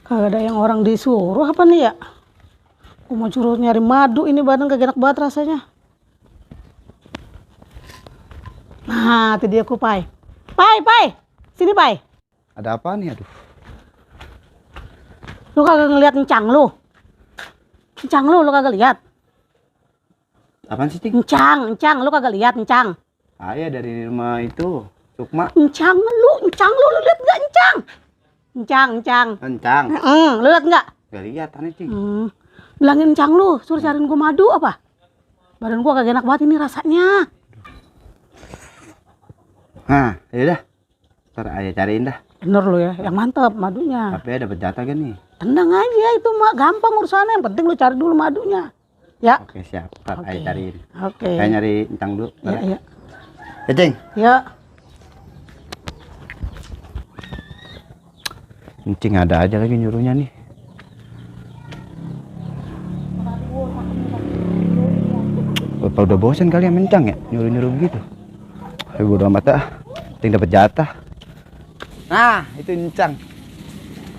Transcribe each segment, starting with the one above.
Kagak ada yang orang disuruh apa nih ya? Aku mau suruh nyari madu, ini badan kagak enak banget rasanya. Nah, itu dia Kupai. Pai. Sini, Pai. Ada apa nih? Aduh. Lu kagak ngeliat encang lu? Encang lu kagak lihat? Apaan sih, Ting? Encang, lu kagak lihat encang? Ayah dari rumah itu, Sukma. Encang lu lihat nggak encang? Encang. Kencang. Lu lihat nggak? Gak lihat aneh, Ting. Bilangin encang lu, suruh cariin gua madu apa? Badan gua kagak enak banget ini rasanya. Nah, yaudah. Ntar ayah cariin dah. Bener lu ya, yang mantep madunya. Tapi dapat jatah kan nih? Tenang aja, itu mah gampang urusannya. Yang penting lu cari dulu madunya. Ya. Oke, siap. Ntar Oke. ayah cariin. Oke. Saya nyari encang dulu. Iya. Ya, Cing. Ya. Cing ada aja lagi nyuruhnya nih. Apa udah bosan kali ya mencang ya? Nyuruh-nyuruh begitu. Tapi bodo amat dah. Ting dapat jatah. Nah, itu encang.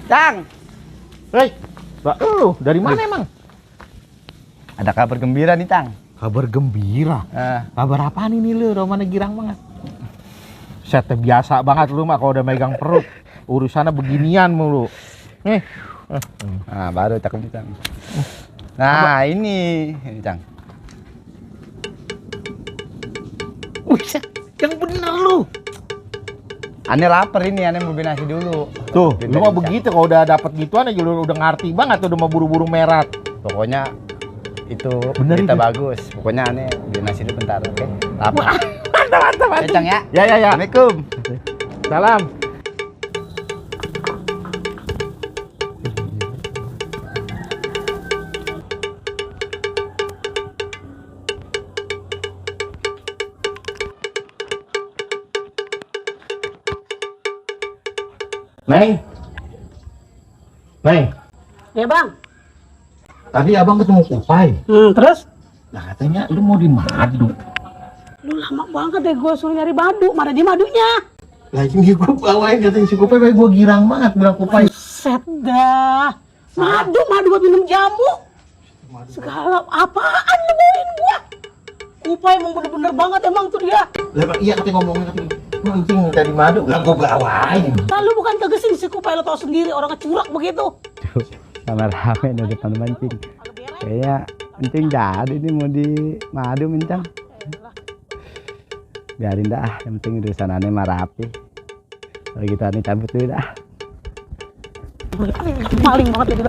Cang. Hei, Mbak, dari mana emang? Ada kabar gembira nih, Cang. Kabar gembira. Ah, Kabar apaan ini lu? Romana girang banget. Set biasa banget lu mah kalau udah megang perut. Urusannya beginian mulu. Nih. nah, baru cakep nih, Cang. Nah, ini Cang. Buset, yang bener lu. Aneh lapar ini, aneh mau beli nasi dulu. Tuh, Beli lu mah Cang. begitu kalau udah dapet gituan aja lu udah ngerti banget udah mau buru-buru merat. Pokoknya itu Bener berita itu. bagus. Pokoknya aneh beli nasi dulu bentar, oke? Lapar. Mantap. Ya, Cang ya. Ya. Assalamualaikum. Salam. Neng. Ya, Bang. Tadi abang ketemu Kupai. Terus? Nah katanya lu mau di madu. Lu lama banget deh gue suruh nyari madu. Mana dia madunya? Lah ini gue bawain katanya si Kupai, gue girang banget bilang Kupai. Set dah. Madu buat minum jamu. Segala apaan lu bawain gua? Kupai emang bener-bener banget emang tuh dia. Lah iya katanya ngomongin katanya. Mancing minta di madu, lah gue bawain. Lalu bukan kegesin si Kupai, lo tau sendiri orangnya curak begitu. Sama rame di depan mancing. Kayaknya Encing jadi nih mau di madu mencang. Biarin dah, yang penting urusan aneh mah rapi. Kalau gitu aneh cabut dulu dah. Maling banget jadi.